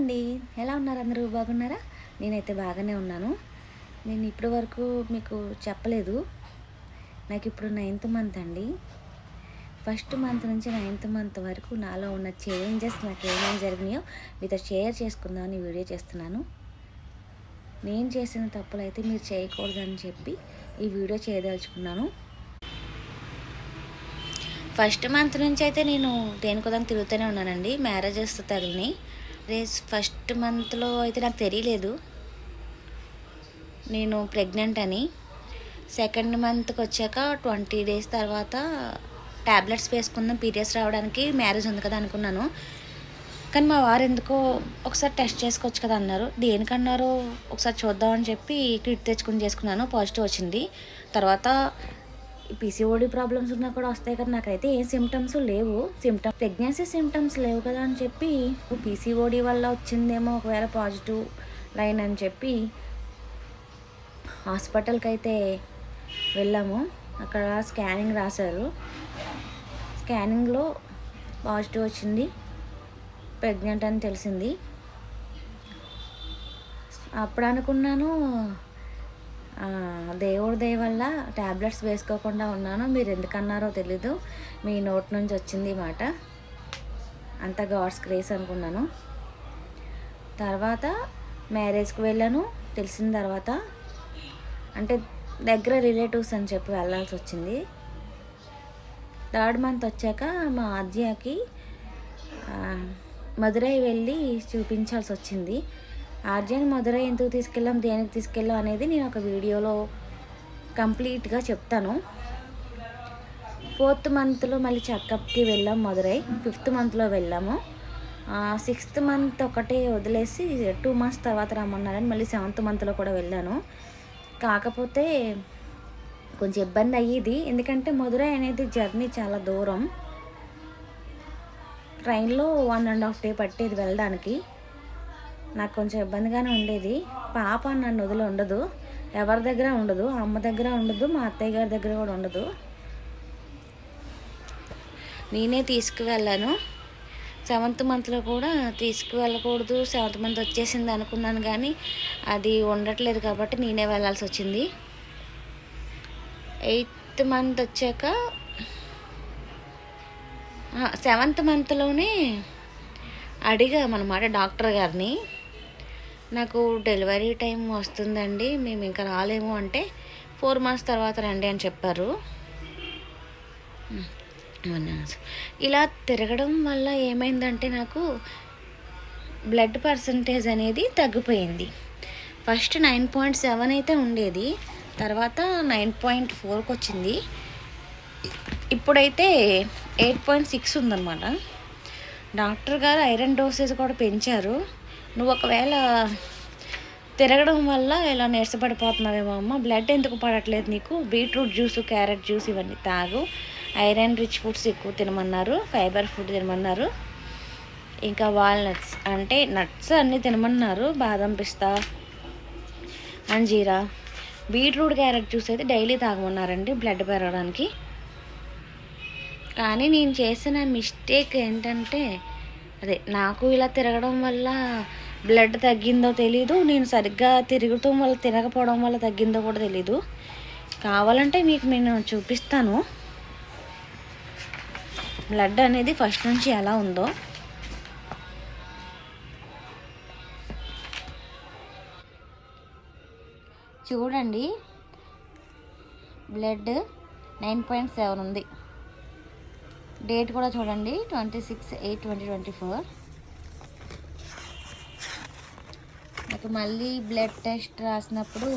అండి. ఎలా ఉన్నారు అందరూ? బాగున్నారా? నేనైతే బాగానే ఉన్నాను. నేను ఇప్పటి వరకు మీకు చెప్పలేదు. నాకు ఇప్పుడు 9th మంత్ అండి. ఫస్ట్ మంత్ నుంచి 9th మంత్ వరకు నాలో ఉన్న చేంజెస్ నాకు ఏమేమి జరిగినాయో మీతో షేర్ చేసుకుందామని వీడియో చేస్తున్నాను. నేను చేసిన తప్పులైతే మీరు చేయకూడదని చెప్పి ఈ వీడియో చేయదలుచుకున్నాను. ఫస్ట్ మంత్ నుంచి అయితే నేను దేనికోదానికి తిరుగుతూనే ఉన్నానండి. మ్యారేజెస్ తగిలినాయి. ఫస్ట్ మంత్లో అయితే నాకు తెలియలేదు నేను ప్రెగ్నెంట్ అని. సెకండ్ మంత్కి వచ్చాక 20 days తర్వాత ట్యాబ్లెట్స్ వేసుకుందాం పీరియడ్స్ రావడానికి, మ్యారేజ్ ఉంది కదా అనుకున్నాను. కానీ మా వారు ఎందుకో ఒకసారి టెస్ట్ చేసుకోవచ్చు కదా అన్నారు. దేనికన్నారో ఒకసారి చూద్దామని చెప్పి కిట్ తెచ్చుకుని చేసుకున్నాను. పాజిటివ్ వచ్చింది. తర్వాత పీసీఓడి ప్రాబ్లమ్స్ ఉన్నా కూడా వస్తాయి కదా, నాకైతే ఏ సిమ్టమ్స్ లేవు. ప్రెగ్నెన్సీ సిమ్టమ్స్ లేవు కదా అని చెప్పి పీసీఓడి వల్ల వచ్చిందేమో ఒకవేళ పాజిటివ్ లైన్ అని చెప్పి హాస్పిటల్కి అయితే వెళ్ళాము. అక్కడ స్కానింగ్ రాశారు. స్కానింగ్లో పాజిటివ్ వచ్చింది, ప్రెగ్నెంట్ అని తెలిసింది. అప్పుడు అనుకున్నాను దేవుడి దయ వల్ల ట్యాబ్లెట్స్ వేసుకోకుండా ఉన్నాను. మీరు ఎందుకన్నారో తెలీదు, మీ నోట్ నుంచి వచ్చింది మాట, అంత గాడ్స్ గ్రేస్ అనుకున్నాను. తర్వాత మ్యారేజ్కి వెళ్ళాను. తెలిసిన తర్వాత అంటే దగ్గర రిలేటివ్స్ అని చెప్పి వెళ్ళాల్సి వచ్చింది. 3rd మంత్ వచ్చాక మా ఆద్యాకి మదురై వెళ్ళి చూపించాల్సి వచ్చింది. ఆర్జన్ మదురై ఎందుకు తీసుకెళ్ళాం, దేనికి తీసుకెళ్ళాం అనేది నేను ఒక వీడియోలో కంప్లీట్గా చెప్తాను. 4th మంత్లో మళ్ళీ చెకప్కి వెళ్ళాం మదురై. 5th మంత్లో వెళ్ళాము. 6th మంత్ ఒకటే వదిలేసి 2 months తర్వాత రమ్మన్నారని మళ్ళీ 7th మంత్లో కూడా వెళ్ళాను. కాకపోతే కొంచెం ఇబ్బంది అయ్యేది, ఎందుకంటే మదురై అనేది జర్నీ చాలా దూరం. ట్రైన్లో 1.5 day పట్టేది వెళ్ళడానికి. నాకు కొంచెం ఇబ్బందిగానే ఉండేది. పాప నన్ను వదిలి ఉండదు, ఎవరి దగ్గర ఉండదు, అమ్మ దగ్గర ఉండదు, మా అత్తయ్య గారి దగ్గర కూడా ఉండదు. నేనే తీసుకువెళ్ళాను. 7th మంత్లో కూడా తీసుకువెళ్ళకూడదు, 7th మంత్ వచ్చేసింది అనుకున్నాను, కానీ అది ఉండట్లేదు కాబట్టి నేనే వెళ్ళాల్సి వచ్చింది. 8th మంత్ వచ్చాక 7th మంత్లోనే అడిగామన్నమాట డాక్టర్ గారిని, నాకు డెలివరీ టైం వస్తుందండి, మేము ఇంకా రాలేము అంటే 4 months తర్వాత రండి అని చెప్పారు. ఇలా తిరగడం వల్ల ఏమైందంటే నాకు బ్లడ్ పర్సంటేజ్ అనేది తగ్గిపోయింది. ఫస్ట్ 9.7 అయితే ఉండేది, తర్వాత 9.4కి వచ్చింది. ఇప్పుడైతే 8.6 ఉందన్నమాట. డాక్టర్ గారు ఐరన్ డోసేజ్ కూడా పెంచారు. నువ్వు ఒకవేళ తిరగడం వల్ల ఇలా నీరసపడిపోతున్నావేమో అమ్మ, బ్లడ్ ఎందుకు పడట్లేదు నీకు, బీట్రూట్ జ్యూస్, క్యారెట్ జ్యూస్ ఇవన్నీ తాగు, ఐరన్ రిచ్ ఫుడ్స్ ఎక్కువ తినమన్నారు, ఫైబర్ ఫుడ్ తినమన్నారు, ఇంకా వాల్నట్స్ అంటే నట్స్ అన్నీ తినమన్నారు, బాదం పిస్తా, అంజీరా, బీట్రూట్, క్యారెట్ జ్యూస్ అయితే డైలీ తాగమన్నారండి బ్లడ్ పెరగడానికి. కానీ నేను చేసిన మిస్టేక్ ఏంటంటే నాకు ఇలా తిరగడం వల్ల బ్లడ్ తగ్గిందో తెలీదు, నేను సరిగ్గా తిరగటం వల్ల తిరగకపోవడం వల్ల తగ్గిందో కూడా తెలీదు. కావాలంటే మీకు నేను చూపిస్తాను బ్లడ్ అనేది ఫస్ట్ నుంచి ఎలా ఉందో. చూడండి, బ్లడ్ 9.7 ఉంది. డేట్ కూడా చూడండి, 26/8/2024. నాకు మళ్ళీ బ్లడ్ టెస్ట్ రాసినప్పుడు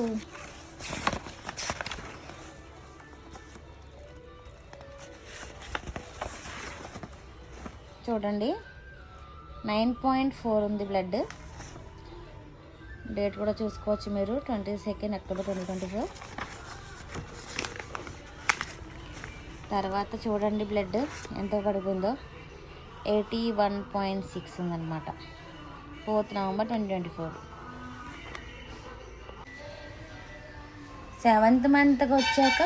చూడండి 9.4 ఉంది బ్లడ్. డేట్ కూడా చూసుకోవచ్చు మీరు, 22 October 2024. తర్వాత చూడండి బ్లడ్ ఎంత పడిపోయిందో, 81.6 ఉందన్నమాట. 4th November 2024. 7th మంత్కి వచ్చాక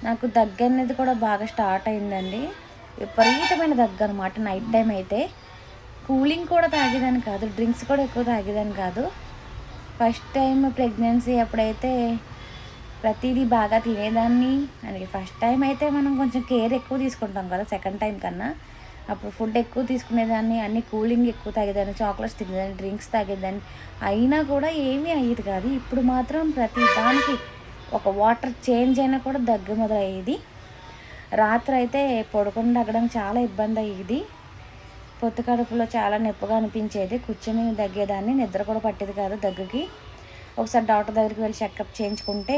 నాకు దగ్గు అనేది కూడా బాగా స్టార్ట్ అయిందండి. విపరీతమైన దగ్గు అనమాట. నైట్ టైం అయితే కూలింగ్ కూడా తాగేదాన్ని కాదు, డ్రింక్స్ కూడా ఎక్కువ తాగేదాన్ని కాదు. ఫస్ట్ టైం ప్రెగ్నెన్సీ అప్పుడైతే ప్రతిదీ బాగా తినేదాన్ని. అని ఫస్ట్ టైం అయితే మనం కొంచెం కేర్ ఎక్కువ తీసుకుంటాం కదా సెకండ్ టైం కన్నా. అప్పుడు ఫుడ్ ఎక్కువ తీసుకునేదాన్ని, అన్ని కూలింగ్ ఎక్కువ తాగేదాన్ని, చాక్లెట్స్ తినేదాన్ని, డ్రింక్స్ తాగేదాన్ని. అయినా కూడా ఏమీ అయ్యేది కాదు. ఇప్పుడు మాత్రం ప్రతి దానికి ఒక వాటర్ చేంజ్ అయినా కూడా దగ్గు మొదలయ్యేది. రాత్రి అయితే పడుకొని దగ్గడం చాలా ఇబ్బంది అయ్యేది. పొత్తు కడుపులో చాలా నొప్పిగా అనిపించేది. కూర్చొని దగ్గేదాన్ని, నిద్ర కూడా పట్టేది కాదు దగ్గుకి. ఒకసారి డాక్టర్ దగ్గరికి వెళ్ళి చెకప్ చేయించుకుంటే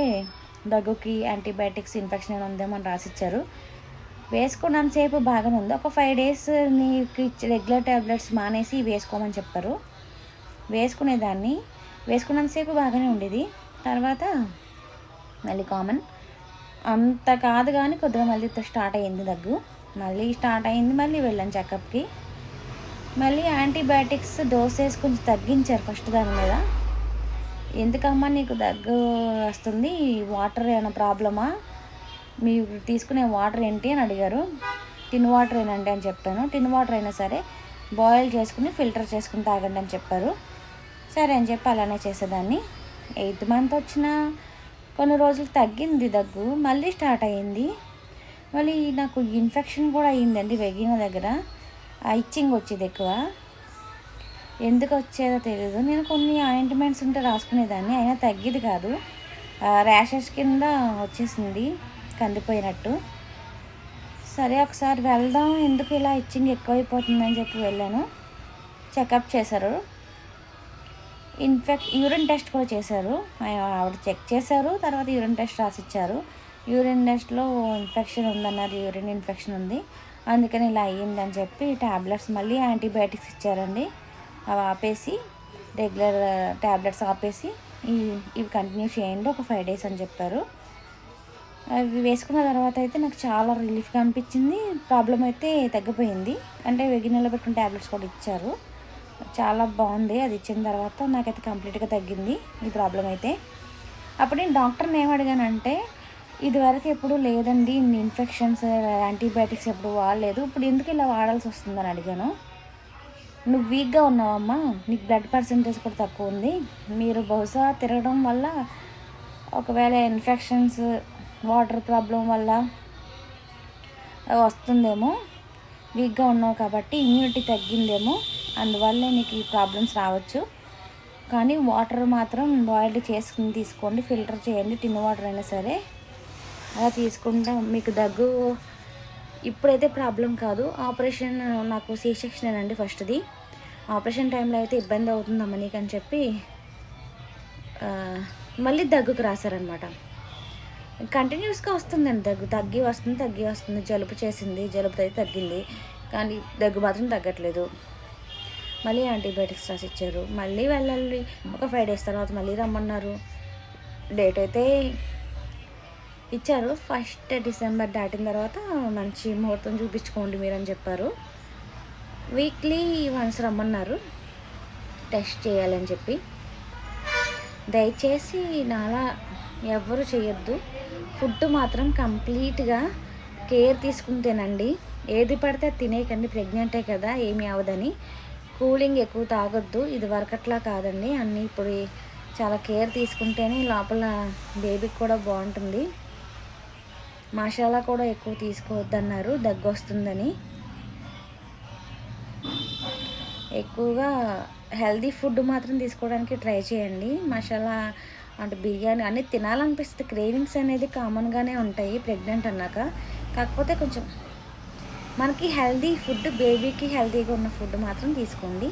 దగ్గుకి యాంటీబయాటిక్స్ ఇన్ఫెక్షన్ ఏమైనా ఉందేమో అని రాసిచ్చారు. వేసుకున్నంతసేపు బాగానే ఉంది. ఒక 5 days నీకు రెగ్యులర్ ట్యాబ్లెట్స్ మానేసి వేసుకోమని చెప్పారు. వేసుకునేదాన్ని, వేసుకున్నంతసేపు బాగానే ఉండేది. తర్వాత మళ్ళీ కామన్ అంత కాదు కానీ కొద్దిగా మళ్ళీ స్టార్ట్ అయ్యింది దగ్గు. మళ్ళీ స్టార్ట్ అయింది, మళ్ళీ వెళ్ళాను చెకప్కి. మళ్ళీ యాంటీబయాటిక్స్ డోసేజ్ కొంచెం తగ్గించారు ఫస్ట్ దాని మీద. ఎందుకమ్మా నీకు దగ్గు వస్తుంది, వాటర్ ఏమైనా ప్రాబ్లమా, మీరు తీసుకునే వాటర్ ఏంటి అని అడిగారు. టిన్ వాటర్ ఏనండి అని చెప్పాను. టిన్ వాటర్ అయినా సరే బాయిల్ చేసుకుని ఫిల్టర్ చేసుకుని తాగండి అని చెప్పారు. సరే అని చెప్పి అలానే చేసేదాన్ని. 8th month వచ్చిన కొన్ని రోజులు తగ్గింది దగ్గు, మళ్ళీ స్టార్ట్ అయ్యింది. మళ్ళీ నాకు ఇన్ఫెక్షన్ కూడా అయ్యిందండి వెగిన దగ్గర. ఇచ్చింగ్ వచ్చేది ఎక్కువ. ఎందుకు వచ్చేదో తెలియదు. నేను కొన్ని ఆయింట్మెంట్స్ ఉంటే రాసుకునేదాన్ని, అయినా తగ్గేది కాదు. ర్యాషెస్ కింద వచ్చేసింది కందిపోయినట్టు. సరే ఒకసారి వెళ్దాం, ఎందుకు ఇలా ఇచ్చింగ్ ఎక్కువైపోతుందని చెప్పి వెళ్ళాను. చెకప్ చేశారు, యూరిన్ టెస్ట్ కూడా చేశారు. ఆవిడ చెక్ చేశారు, తర్వాత యూరిన్ టెస్ట్ రాసిచ్చారు. యూరిన్ టెస్ట్లో ఇన్ఫెక్షన్ ఉందన్నారు, యూరిన్ ఇన్ఫెక్షన్ ఉంది, అందుకని ఇలా అయ్యిందని చెప్పి ట్యాబ్లెట్స్ మళ్ళీ యాంటీబయాటిక్స్ ఇచ్చారండి. అవి ఆపేసి రెగ్యులర్ ట్యాబ్లెట్స్ ఆపేసి ఇవి కంటిన్యూ చేయండి ఒక 5 days అని చెప్పారు. అవి వేసుకున్న తర్వాత అయితే నాకు చాలా రిలీఫ్గా అనిపించింది. ప్రాబ్లం అయితే తగ్గిపోయింది. అంటే వెగినలో పెట్టుకున్న ట్యాబ్లెట్స్ కూడా ఇచ్చారు, చాలా బాగుంది. అది ఇచ్చిన తర్వాత నాకైతే కంప్లీట్గా తగ్గింది ఈ ప్రాబ్లం అయితే. అప్పుడు నేను డాక్టర్ని ఏం అడిగానంటే, ఇదివరకు ఎప్పుడు లేదండి ఇన్ని ఇన్ఫెక్షన్స్, యాంటీబయాటిక్స్ ఎప్పుడు వాడలేదు, ఇప్పుడు ఎందుకు ఇలా వాడాల్సి వస్తుందని అడిగాను. నువ్వు వీక్గా ఉన్నావమ్మా, నీకు బ్లడ్ పర్సంటేజ్ కూడా తక్కువ ఉంది, మీరు బహుశా తిరగడం వల్ల ఒకవేళ ఇన్ఫెక్షన్స్, వాటర్ ప్రాబ్లం వల్ల వస్తుందేమో, వీక్గా ఉన్నావు కాబట్టి ఇమ్యూనిటీ తగ్గిందేమో, అందువల్లే నీకు ఈ ప్రాబ్లమ్స్ రావచ్చు. కానీ వాటర్ మాత్రం బాయిల్డ్ చేసుకుని తీసుకోండి, ఫిల్టర్ చేయండి, టిన్ వాటర్ అయినా సరే అలా తీసుకుంటే మీకు దగ్గు ఇప్పుడైతే ప్రాబ్లం కాదు. ఆపరేషన్ నాకు C-section అండి ఫస్ట్ది. ఆపరేషన్ టైంలో అయితే ఇబ్బంది అవుతుందమ్మ నీకు అని చెప్పి మళ్ళీ దగ్గుకు రాశారనమాట. కంటిన్యూస్గా వస్తుందండి దగ్గు, తగ్గి వస్తుంది. జలుబు చేసింది, జలుబు అయితే తగ్గింది, కానీ దగ్గు మాత్రం తగ్గట్లేదు. మళ్ళీ యాంటీబయాటిక్స్ రాసిచ్చారు. మళ్ళీ వెళ్ళాలి, ఒక 5 days తర్వాత మళ్ళీ రమ్మన్నారు. డేట్ అయితే ఇచ్చారు. 1st December దాటిన తర్వాత మంచి ముహూర్తం చూపించుకోండి మీరు అని చెప్పారు. వీక్లీ వన్స్ రమ్మన్నారు టెస్ట్ చేయాలని చెప్పి. దయచేసి నాలా ఎవరు చేయొద్దు. ఫుడ్ మాత్రం కంప్లీట్గా కేర్ తీసుకుంటేనండి. ఏది పడితే తినేయకండి, ప్రెగ్నెంటే కదా ఏమీ అవ్వదని. కూలింగ్ ఎక్కువ తాగొద్దు, ఇది వరకట్లా కాదండి. అన్నీ ఇప్పుడు చాలా కేర్ తీసుకుంటేనే లోపల బేబీకి కూడా బాగుంటుంది. మసాలా కూడా ఎక్కువ తీసుకోవద్దన్నారు, దగ్గు వస్తుందని. ఎక్కువగా హెల్దీ ఫుడ్ మాత్రం తీసుకోవడానికి ట్రై చేయండి. మసాలా అంటే బిర్యానీ అన్నీ తినాలనిపిస్తుంది. క్రేవింగ్స్ అనేది కామన్గానే ఉంటాయి ప్రెగ్నెంట్ అన్నాక. కాకపోతే కొంచెం మనకి హెల్దీ ఫుడ్, బేబీకి హెల్తీగా ఉన్న ఫుడ్ మాత్రం తీసుకోండి.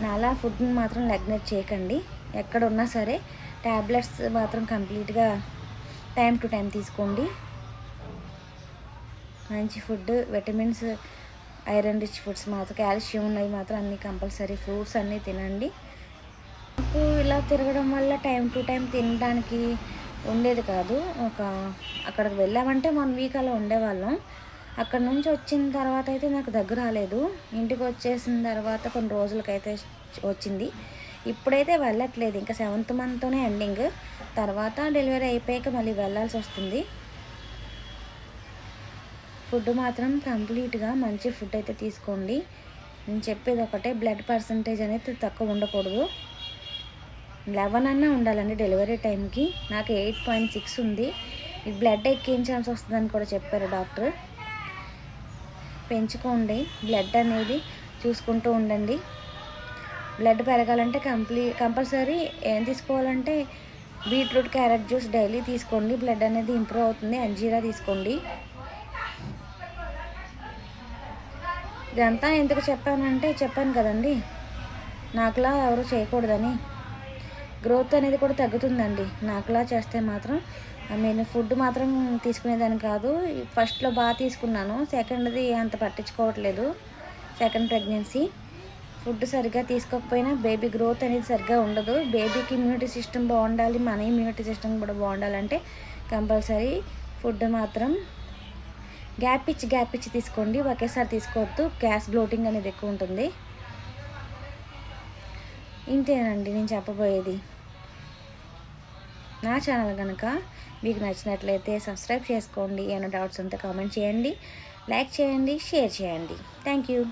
నాలా ఫుడ్ని మాత్రం నెగ్లెక్ట్ చేయకండి. ఎక్కడ ఉన్నా సరే ట్యాబ్లెట్స్ మాత్రం కంప్లీట్గా టైం టు టైం తీసుకోండి. మంచి food, vitamins, iron rich foods మాత్రం, కాల్షియం ఉన్నవి మాత్రం అన్నీ కంపల్సరీ. ఫ్రూట్స్ అన్నీ తినండి. నాకు ఇలా తిరగడం వల్ల టైం టు టైం తినడానికి ఉండేది కాదు. అక్కడికి వెళ్ళామంటే 1 week అలా ఉండేవాళ్ళం. అక్కడ నుంచి వచ్చిన తర్వాత అయితే నాకు దగ్గు రాలేదు. ఇంటికి వచ్చేసిన తర్వాత కొన్ని రోజులకైతే వచ్చింది. ఇప్పుడైతే వెళ్ళట్లేదు, ఇంకా 7th monthతోనే ఎండింగ్. తర్వాత డెలివరీ అయిపోయాక మళ్ళీ వెళ్ళాల్సి వస్తుంది. ఫుడ్ మాత్రం కంప్లీట్గా మంచి ఫుడ్ అయితే తీసుకోండి. నేను చెప్పేది ఒకటే, బ్లడ్ పర్సంటేజ్ అనేది తక్కువ ఉండకూడదు. 11 అన్నా ఉండాలండి డెలివరీ టైంకి. నాకు 8.6 ఉంది. మీకు బ్లడ్ ఎక్కించాల్సి వస్తుందని కూడా చెప్పారు డాక్టర్. పెంచుకోండి, బ్లడ్ అనేది చూసుకుంటూ ఉండండి. బ్లడ్ పెరగాలంటే కంపల్సరీ ఏం తీసుకోవాలంటే బీట్రూట్, క్యారెట్ జ్యూస్ డైలీ తీసుకోండి. బ్లడ్ అనేది ఇంప్రూవ్ అవుతుంది. అంజీరా తీసుకోండి. ఇదంతా ఎందుకు చెప్పాను కదండి, నాకులా ఎవరు చేయకూడదని. గ్రోత్ అనేది కూడా తగ్గుతుందండి నాకులా చేస్తే మాత్రం. నేను ఫుడ్ మాత్రం తీసుకునేదాన్ని కాదు. ఫస్ట్లో బాగా తీసుకున్నాను, సెకండ్ది అంత పట్టించుకోవట్లేదు. సెకండ్ ప్రెగ్నెన్సీ ఫుడ్ సరిగ్గా తీసుకోకపోయినా బేబీ గ్రోత్ అనేది సరిగ్గా ఉండదు. బేబీకి ఇమ్యూనిటీ సిస్టమ్ బాగుండాలి, మన ఇమ్యూనిటీ సిస్టమ్ కూడా బాగుండాలంటే కంపల్సరీ ఫుడ్ మాత్రం గ్యాప్ ఇచ్చి తీసుకోండి. ఒకేసారి తీసుకోవద్దు, గ్యాస్ బ్లోటింగ్ అనేది ఎక్కువ ఉంటుంది. ఇంతేనండి నేను చెప్పబోయేది. నా ఛానల్ కనుక మీకు నచ్చినట్లయితే సబ్స్క్రైబ్ చేసుకోండి. ఏమైనా డౌట్స్ ఉంటే కామెంట్ చేయండి, లైక్ చేయండి, షేర్ చేయండి. Thank you.